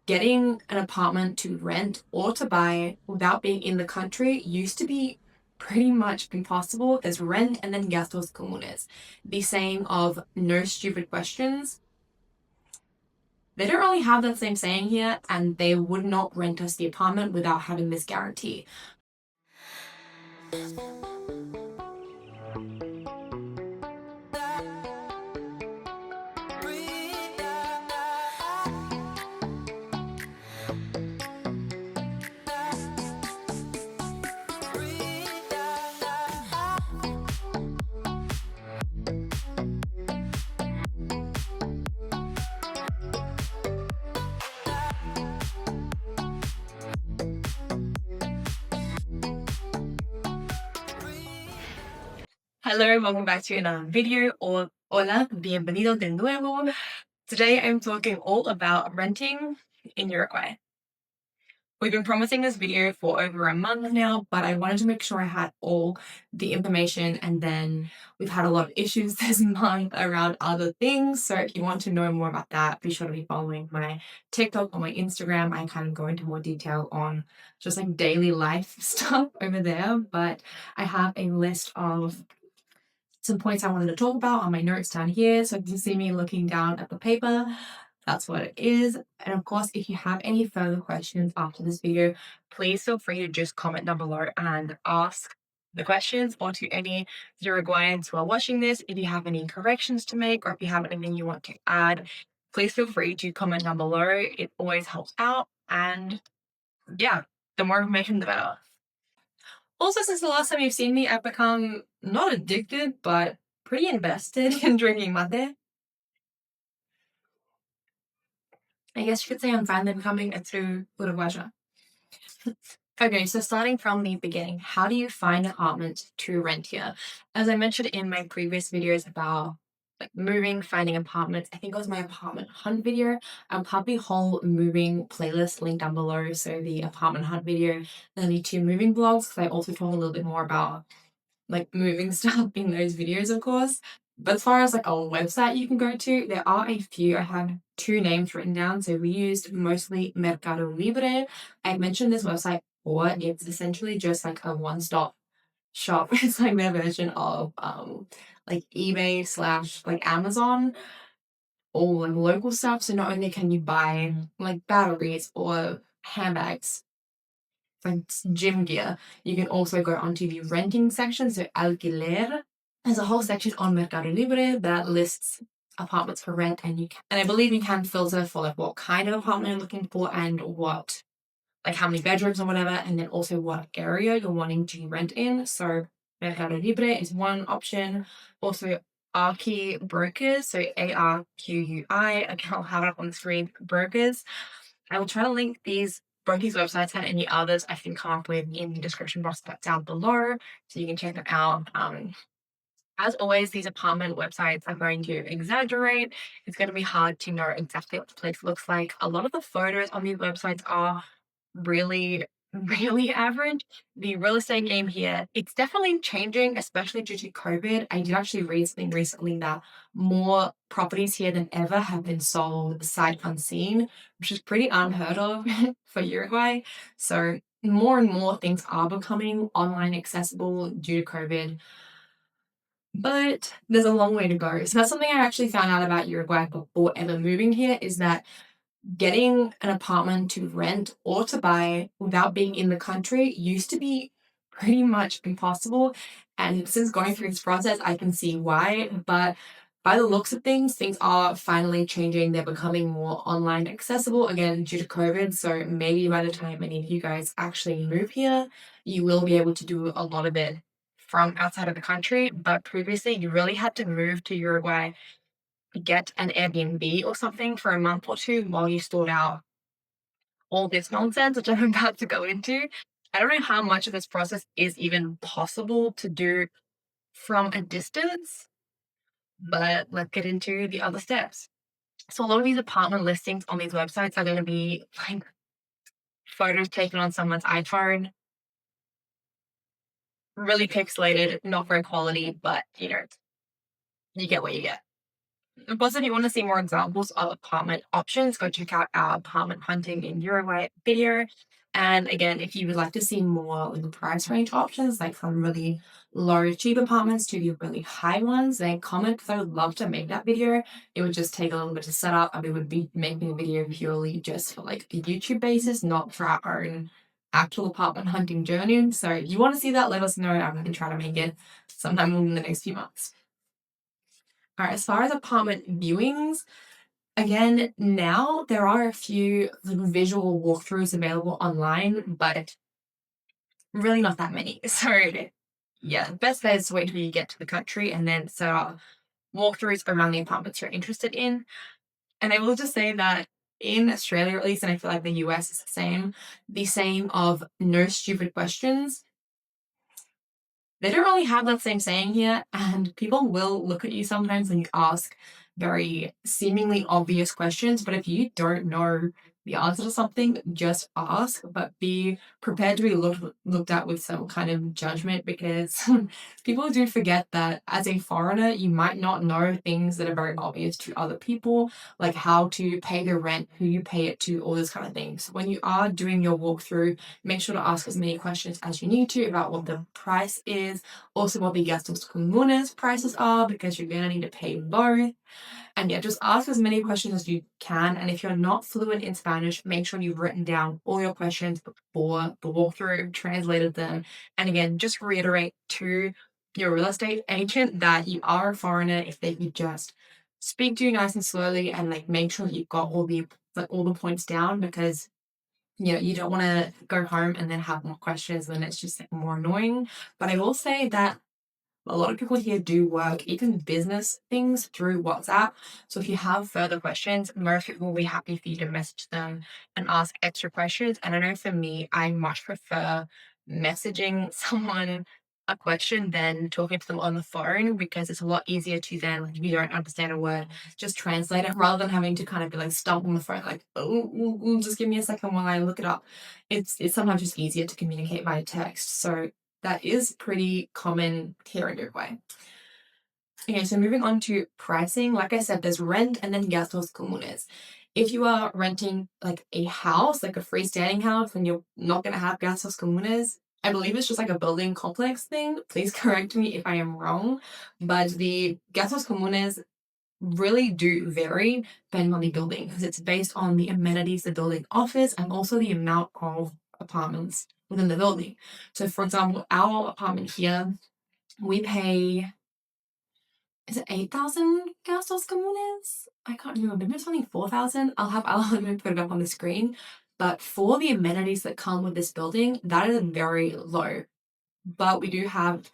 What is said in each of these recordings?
getting an apartment to rent or to buy without being in the country used to be pretty much impossible. There's rent and then gastos comunes. The saying of no stupid questions. They don't really have that same saying here, and they would not rent us the apartment without having this guarantee. Hello, welcome back to another video, or hola, bienvenido de nuevo. Today I'm talking all about renting in Uruguay. We've been promising this video for over a month now, but I wanted to make sure I had all the information, and then we've had a lot of issues this month around other things. So if you want to know more about that, be sure to be following my TikTok or my Instagram. I kind of go into more detail on just like daily life stuff over there, but I have a list of some points I wanted to talk about on my notes down here. So if you see me looking down at the paper, that's what it is. And of course, if you have any further questions after this video, please feel free to just comment down below and ask the questions, or to any Uruguayans who are watching this, if you have any corrections to make or if you have anything you want to add, please feel free to comment down below. It always helps out. And yeah, the more information, the better. Also, since the last time you've seen me, I've become not addicted, but pretty invested in drinking mate. I guess you could say I'm finally becoming a true Uruguaya. Okay, so starting from the beginning, how do you find an apartment to rent here? As I mentioned in my previous videos about like moving, finding apartments, I think it was my apartment hunt video. I'll have the whole moving playlist linked down below. So the apartment hunt video, then the two moving blogs, because I also talk a little bit more about like moving stuff in those videos, of course. But as far as like a website you can go to, there are a few. I have two names written down. So we used mostly Mercado Libre. I mentioned this website before. It's essentially just like a one-stop shop. It's like their version of like eBay slash like Amazon, or like local stuff. So not only can you buy like batteries or handbags, like gym gear, you can also go onto the renting section. So alquiler, there's a whole section on Mercado Libre that lists apartments for rent, and I believe you can filter for like what kind of apartment you're looking for and what, like how many bedrooms or whatever, and then also what area you're wanting to rent in. So Mercado Libre is one option. Also Arqui brokers, so ARQUI, I'll have it up on the screen, brokers. I will try to link both these websites and any others I can come up with in the description box down below, so you can check them out. As always, these apartment websites are going to exaggerate. It's going to be hard to know exactly what the place looks like. A lot of the photos on these websites are really, really average. The real estate game here, it's definitely changing, especially due to COVID. I did actually read something recently that more properties here than ever have been sold sight unseen, which is pretty unheard of for Uruguay. So more and more things are becoming online accessible due to COVID. But there's a long way to go. So that's something I actually found out about Uruguay before ever moving here, is that getting an apartment to rent or to buy without being in the country used to be pretty much impossible. And since going through this process, I can see why. But by the looks of things, things are finally changing. They're becoming more online accessible again due to COVID. So maybe by the time any of you guys actually move here, you will be able to do a lot of it from outside of the country. But previously, you really had to move to Uruguay, get an Airbnb or something for a month or two while you sort out all this nonsense, which I'm about to go into. I don't know how much of this process is even possible to do from a distance, but let's get into the other steps. So a lot of these apartment listings on these websites are going to be like photos taken on someone's iPhone, really pixelated, not very quality, but you know, you get what you get. Plus, if you want to see more examples of apartment options, go check out our apartment hunting in Uruguay video. And again, if you would like to see more like price range options, like from really low, cheap apartments to the really high ones, then comment because I would love to make that video. It would just take a little bit to set up, and we would be making a video purely just for like the YouTube basis, not for our own actual apartment hunting journey. So if you want to see that, let us know. I'm going to try to make it sometime in the next few months. All right, as far as apartment viewings, again, now there are a few visual walkthroughs available online, but really not that many. So, yeah, the best bet is to wait till you get to the country and then set up walkthroughs around the apartments you're interested in. And I will just say that in Australia, at least, and I feel like the US is the same of no stupid questions. They don't really have that same saying here, and people will look at you sometimes when you ask very seemingly obvious questions. But if you don't know the answer to something, just ask, but be prepared to be looked at with some kind of judgment, because people do forget that as a foreigner, you might not know things that are very obvious to other people, like how to pay the rent, who you pay it to, all those kind of things. When you are doing your walkthrough, make sure to ask as many questions as you need to about what the price is, also what the gastos comunes prices are, because you're gonna need to pay both. And yeah, just ask as many questions as you can. And if you're not fluent in Spanish, make sure you've written down all your questions before the walkthrough, translated them. And again, just reiterate to your real estate agent that you are a foreigner if they could just speak to you nice and slowly, and like make sure you've got all the points down, because you don't want to go home and then have more questions, and then it's just like more annoying. But I will say that a lot of people here do work, even business things, through WhatsApp. So if you have further questions, most people will be happy for you to message them and ask extra questions. And I know for me, I much prefer messaging someone a question than talking to them on the phone, because it's a lot easier to then, like, if you don't understand a word, just translate it rather than having to kind of be like stuck on the phone, like, oh, just give me a second while I look it up. It's sometimes just easier to communicate via text. So that is pretty common here in Uruguay. Okay, so moving on to pricing. Like I said, there's rent and then gastos comunes. If you are renting like a house, like a freestanding house, and you're not going to have gastos comunes, I believe it's just like a building complex thing. Please correct me if I am wrong. But the gastos comunes really do vary depending on the building, because it's based on the amenities the building offers and also the amount of apartments within the building. So, for example, our apartment here, we pay, is it 8,000 gastos comunes? I can't remember. Maybe it's only 4,000. I'll put it up on the screen. But for the amenities that come with this building, that is very low. But we do have,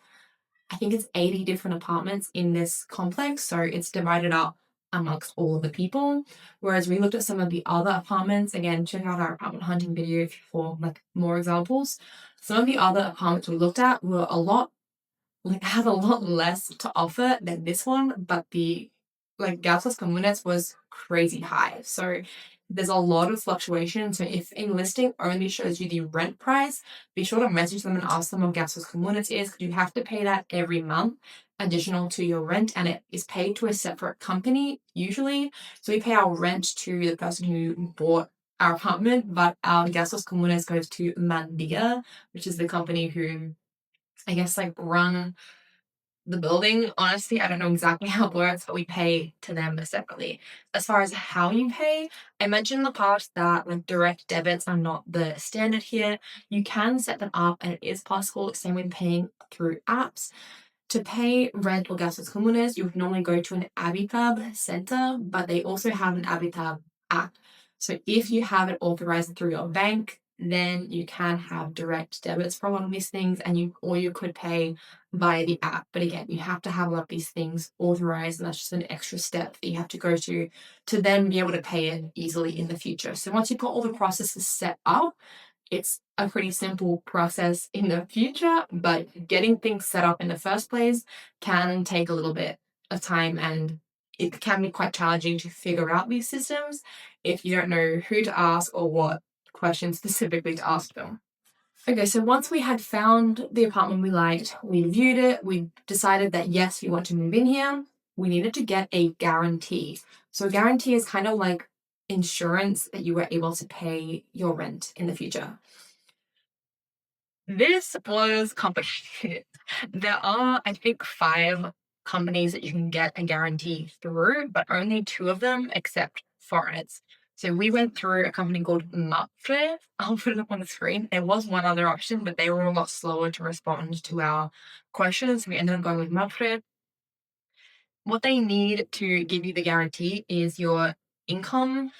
I think it's 80 different apartments in this complex, so it's divided up amongst all of the people. Whereas we looked at some of the other apartments, again, check out our apartment hunting video for like more examples. Some of the other apartments we looked at were had a lot less to offer than this one, but the gastos comunes was crazy high. So there's a lot of fluctuation. So if a listing only shows you the rent price, be sure to message them and ask them what gastos comunes is, because you have to pay that every month additional to your rent, and it is paid to a separate company usually. So we pay our rent to the person who bought our apartment, but our gastos comunes goes to Mandia, which is the company who, I guess, like, run the building. Honestly, I don't know exactly how it works, but we pay to them separately. As far as how you pay, I mentioned in the past that like direct debits are not the standard here. You can set them up, and it is possible. Same with paying through apps. To pay rent or gastos comunes, you would normally go to an 𝒖𝒔𝒊𝒄 center, but they also have an 𝒖𝒔𝒊𝒄 app. So if you have it authorized through your bank, then you can have direct debits for one of these things, and you could pay via the app. But again, you have to have a lot of these things authorized, and that's just an extra step that you have to go to then be able to pay it easily in the future. So once you've got all the processes set up, it's a pretty simple process in the future, but getting things set up in the first place can take a little bit of time, and it can be quite challenging to figure out these systems if you don't know who to ask or what questions specifically to ask them. Okay, so once we had found the apartment we liked, we viewed it, we decided that yes, we want to move in here. we needed to get a guarantee. So a guarantee is kind of like insurance that you were able to pay your rent in the future. This was complicated. There are, I think, 5 companies that you can get a guarantee through, but only 2 of them accept foreigners. So we went through a company called 𝒎𝒊𝒄. I'll put it up on the screen. There was one other option, but they were a lot slower to respond to our questions. We ended up going with 𝒎𝒊𝒄. What they need to give you the guarantee is your income,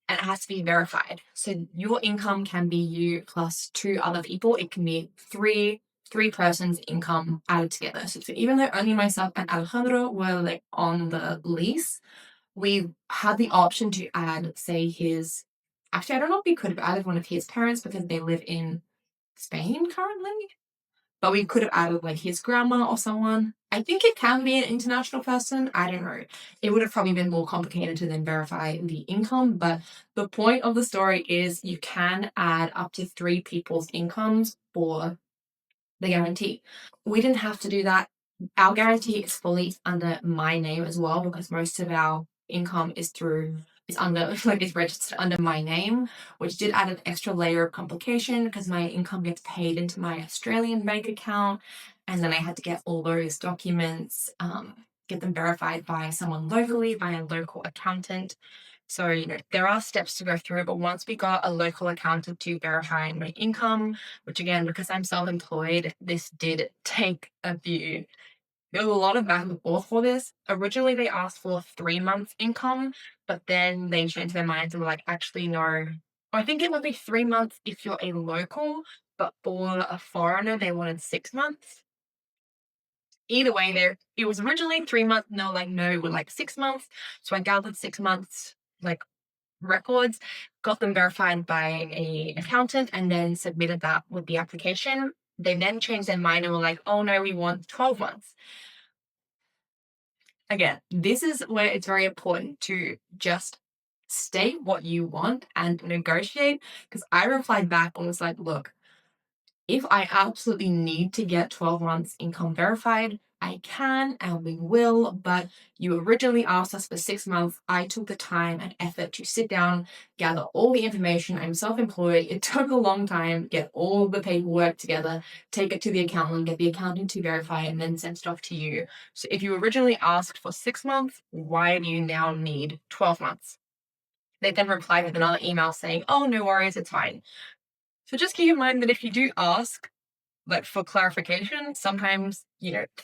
and it has to be verified. So your income can be you plus 2 other people. It can be three persons' income added together. So even though only myself and Alejandro were like on the lease, we had the option to add, say, his. Actually, I don't know if we could have added one of his parents because they live in Spain currently. But we could have added like his grandma or someone. I think it can be an international person. I don't know. It would have probably been more complicated to then verify the income. But the point of the story is you can add up to 3 people's incomes for the guarantee. We didn't have to do that. Our guarantee is fully under my name as well because most of our income is under like is registered under my name, which did add an extra layer of complication because my income gets paid into my Australian bank account, and then I had to get all those documents, get them verified by someone locally, by a local accountant. So, there are steps to go through, but once we got a local accountant to verify my income, which again, because I'm self-employed, this did take a few. There was a lot of back and forth for this. Originally, they asked for 3 months income, but then they changed their minds and were like, actually, no. I think it would be 3 months if you're a local, but for a foreigner, they wanted 6 months. Either way, it was originally 3 months. No, like, no, we're like 6 months. So I gathered 6 months, like, records, got them verified by a accountant, and then submitted that with the application. They then changed their mind and were like, oh no, we want 12 months. Again, this is where it's very important to just state what you want and negotiate. Because I replied back and was like, look, if I absolutely need to get 12 months income verified, I can and we will, but you originally asked us for 6 months. I took the time and effort to sit down, gather all the information. I'm self-employed. It took a long time, get all the paperwork together, take it to the accountant, get the accountant to verify, and then send it off to you. So if you originally asked for 6 months, why do you now need 12 months? They then replied with another email saying, oh, no worries, it's fine. So just keep in mind that if you do ask, like, for clarification, sometimes,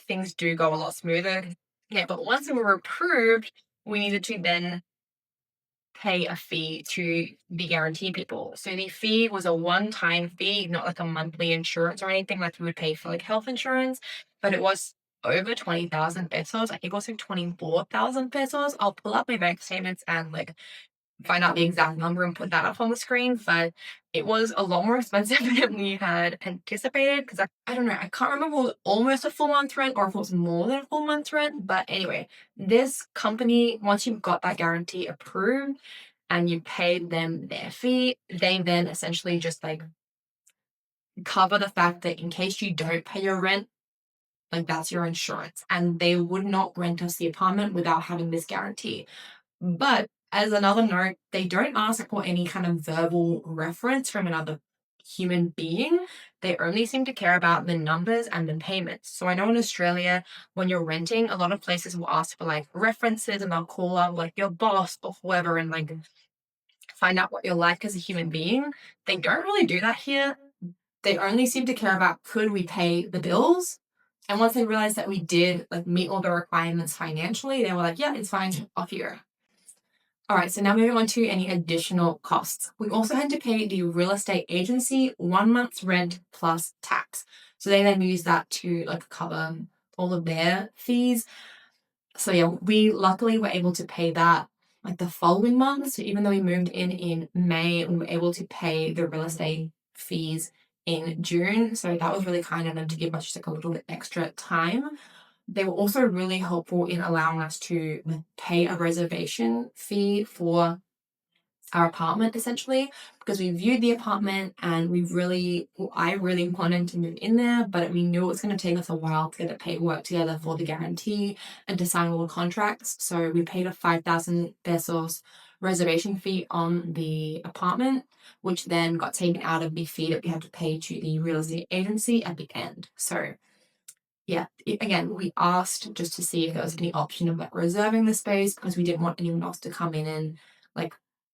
things do go a lot smoother. Yeah, but once we were approved, we needed to then pay a fee to the guarantee people. So the fee was a one-time fee, not like a monthly insurance or anything like you would pay for like health insurance, but it was over 20,000 pesos. I think it was like 24,000 pesos. I'll pull up my bank statements and like find out the exact number and put that up on the screen, but it was a lot more expensive than we had anticipated because I don't know, I can't remember if it was almost a full month's rent or if it was more than a full month's rent. But anyway, this company, once you've got that guarantee approved and you paid them their fee, they then essentially just like cover the fact that in case you don't pay your rent, like that's your insurance, and they would not rent us the apartment without having this guarantee. But as another note, they don't ask for any kind of verbal reference from another human being. They only seem to care about the numbers and the payments. So I know in Australia, when you're renting, a lot of places will ask for like references and they'll call up like your boss or whoever and like find out what you're like as a human being. They don't really do that here. They only seem to care about could we pay the bills. And once they realized that we did like meet all the requirements financially, they were like, yeah, it's fine, off you go. All right, so now moving on to any additional costs. We also had to pay the real estate agency 1 month's rent plus tax. So they then use that to like cover all of their fees. So yeah, we luckily were able to pay that like the following month. So even though we moved in May, we were able to pay the real estate fees in June. So that was really kind of them to give us just like a little bit extra time. They were also really helpful in allowing us to pay a reservation fee for our apartment essentially, because we viewed the apartment and I really wanted to move in there, but we knew it was going to take us a while to get the paperwork together for the guarantee and to sign all the contracts. So we paid a 5,000 pesos reservation fee on the apartment, which then got taken out of the fee that we had to pay to the real estate agency at the end. So yeah, again, we asked just to see if there was any option of like reserving the space, because we didn't want anyone else to come in and like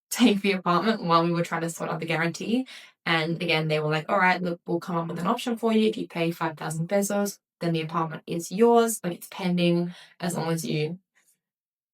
take the apartment while we were trying to sort out the guarantee. And again, they were like, all right, look, we'll come up with an option for you. If you pay 5,000 pesos, then the apartment is yours, like it's pending as long as you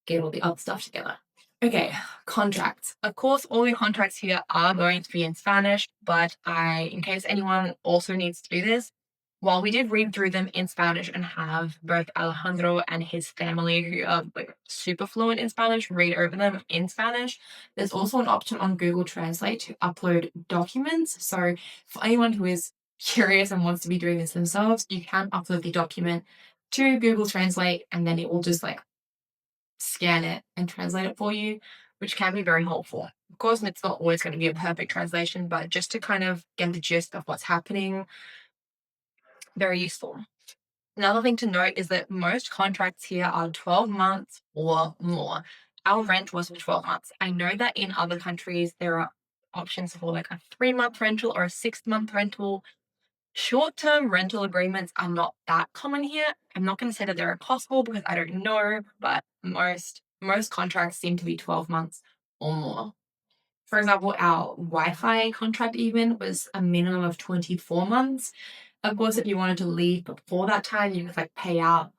get all the other stuff together. Okay, contracts. Of course, all the contracts here are going to be in Spanish, but in case anyone also needs to do this, while we did read through them in Spanish and have both Alejandro and his family, who are like super fluent in Spanish, read over them in Spanish, there's also an option on Google Translate to upload documents. So for anyone who is curious and wants to be doing this themselves, you can upload the document to Google Translate, and then it will just like scan it and translate it for you, which can be very helpful. Of course, it's not always going to be a perfect translation, but just to kind of get the gist of what's happening, very useful. Another thing to note is that most contracts here are 12 months or more. Our rent was for 12 months. I know that in other countries, there are options for like a 3-month rental or a 6-month rental. Short-term rental agreements are not that common here. I'm not going to say that they're impossible because I don't know, but most contracts seem to be 12 months or more. For example, our Wi-Fi contract even was a minimum of 24 months. Of course, if you wanted to leave before that time, you could like pay out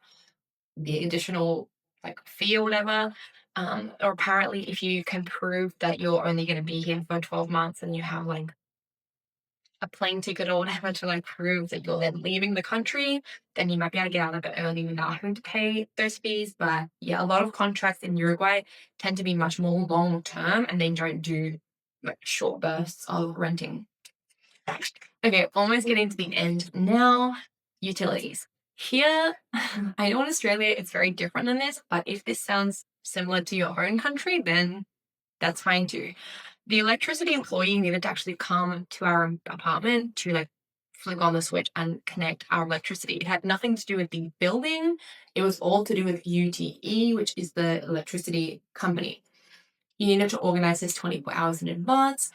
the additional like fee or whatever. Or apparently, if you can prove that you're only going to be here for 12 months and you have like a plane ticket or whatever to like prove that you're then leaving the country, then you might be able to get out a bit early without having to pay those fees. But yeah, a lot of contracts in Uruguay tend to be much more long term, and they don't do like short bursts of renting. Okay, almost getting to the end now. Utilities. Here, I know in Australia it's very different than this, but if this sounds similar to your own country, then that's fine too. The electricity employee needed to actually come to our apartment to like flick on the switch and connect our electricity. It had nothing to do with the building. It was all to do with UTE, which is the electricity company. You needed to organize this 24 hours in advance.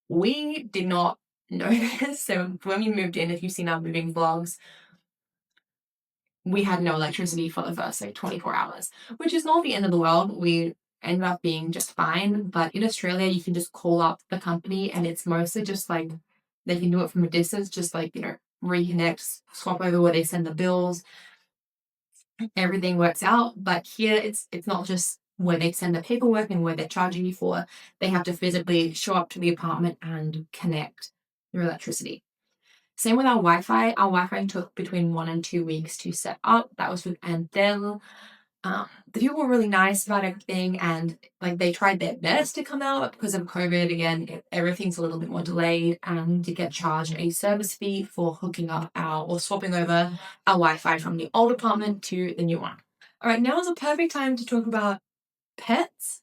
We did not know this. So when we moved in, if you've seen our moving vlogs, we had no electricity for the first like 24 hours, which is not the end of the world. We ended up being just fine. But in Australia, you can just call up the company and it's mostly just like they can do it from a distance, just like, reconnect, swap over where they send the bills. Everything works out. But here it's not just where they send the paperwork and where they're charging you for. They have to physically show up to the apartment and connect your electricity. Same with our Wi-Fi. Our Wi-Fi took between 1 and 2 weeks to set up. That was with 𝒐𝒊𝒄. The people were really nice about everything, and like they tried their best to come out, but because of COVID, again, everything's a little bit more delayed, and to get charged a service fee for hooking up or swapping over our Wi-Fi from the old apartment to the new one. All right, now is a perfect time to talk about pets.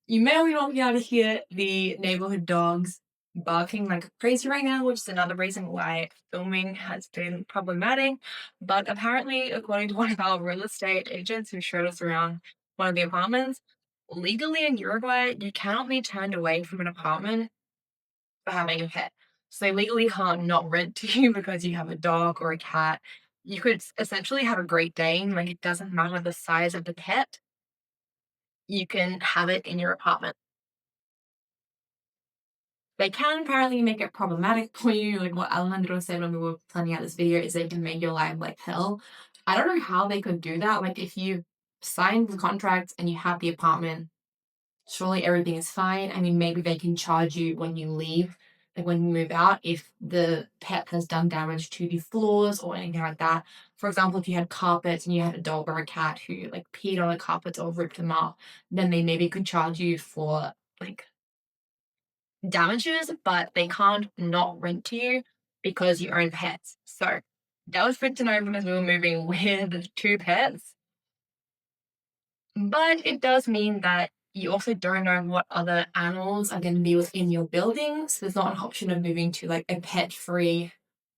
You may or may not be able to hear the neighborhood dogs barking like crazy right now, which is another reason why filming has been problematic. But apparently, according to one of our real estate agents who showed us around one of the apartments, legally in Uruguay, you cannot be turned away from an apartment for having a pet. So they legally can't not rent to you because you have a dog or a cat. You could essentially have a Great Dane, like it doesn't matter the size of the pet, you can have it in your apartment. They can apparently make it problematic for you. Like what Alejandro said when we were planning out this video is they can make your life like hell. I don't know how they could do that. Like if you signed the contract and you have the apartment, surely everything is fine. I mean, maybe they can charge you when you leave, like when you move out, if the pet has done damage to the floors or anything like that. For example, if you had carpets and you had a dog or a cat who like peed on the carpets or ripped them up, then they maybe could charge you for like damages, but they can't not rent to you because you own pets. So that was good to know because we were moving with 2 pets. But it does mean that you also don't know what other animals are going to be within your building. So there's not an option of moving to like a pet-free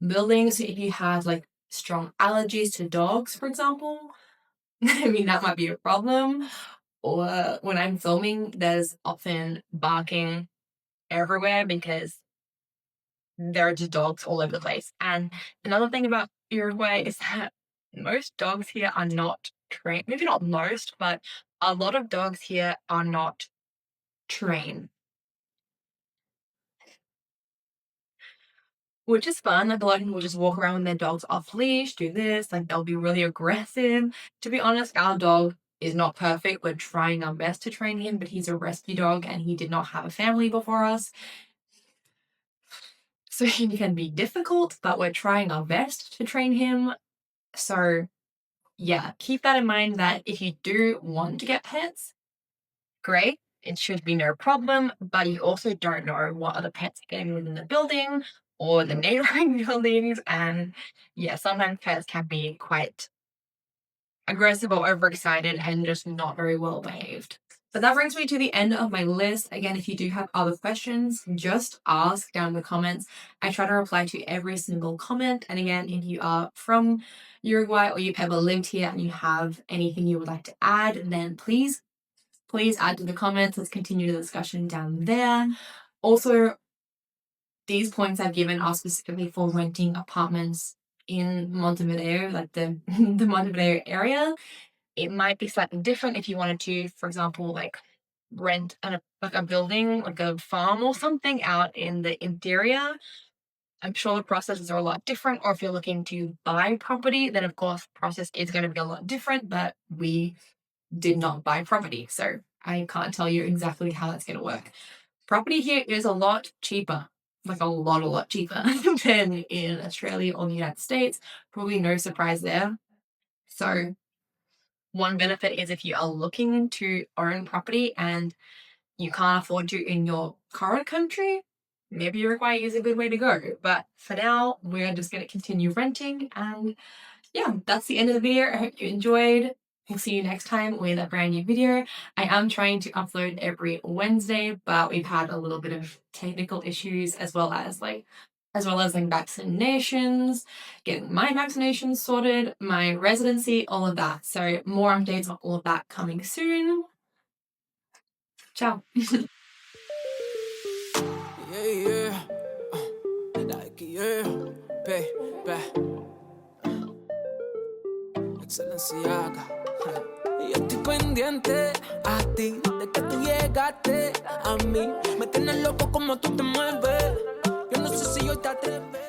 building. So if you have like strong allergies to dogs, for example, I mean, that might be a problem. Or when I'm filming, there's often barking everywhere because there are just dogs all over the place. And another thing about Uruguay is that most dogs here are not trained. Maybe not most, but a lot of dogs here are not trained, which is fun. Like a lot of people just walk around with their dogs off leash, do this, like they'll be really aggressive. To be honest, our dog is not perfect. We're trying our best to train him, but he's a rescue dog and he did not have a family before us. So he can be difficult, but we're trying our best to train him. So yeah, keep that in mind that if you do want to get pets, great. It should be no problem, but you also don't know what other pets are getting within the building or the neighboring buildings. And yeah, sometimes pets can be quite aggressive or overexcited and just not very well behaved. But that brings me to the end of my list. Again, if you do have other questions, just ask down in the comments. I try to reply to every single comment. And again, if you are from Uruguay or you've ever lived here and you have anything you would like to add, then please add to the comments. Let's continue the discussion down there. Also, these points I've given are specifically for renting apartments in Montevideo, like the Montevideo area. It might be slightly different if you wanted to, for example, like rent a building, like a farm or something out in the interior. I'm sure the processes are a lot different. Or if you're looking to buy property, then of course the process is going to be a lot different, but we did not buy property, so I can't tell you exactly how that's going to work. Property here is a lot cheaper, like a lot cheaper than in Australia or the United States. Probably no surprise there. So one benefit is if you are looking to own property and you can't afford to in your current country, maybe Uruguay is a good way to go. But for now, we're just going to continue renting. And yeah, that's the end of the video. I hope you enjoyed. I'll see you next time with a brand new video. I am trying to upload every Wednesday, but we've had a little bit of technical issues as well as vaccinations, getting my vaccinations sorted, my residency, all of that. So more updates on all of that coming soon. Ciao. Yeah, yeah. Like, yeah. 𝒐𝒊𝒍𝒎𝒄. Y yo estoy pendiente a ti, de que tú llegaste a mí. Me tienes loco como tú te mueves. Yo no sé si yo te atreves.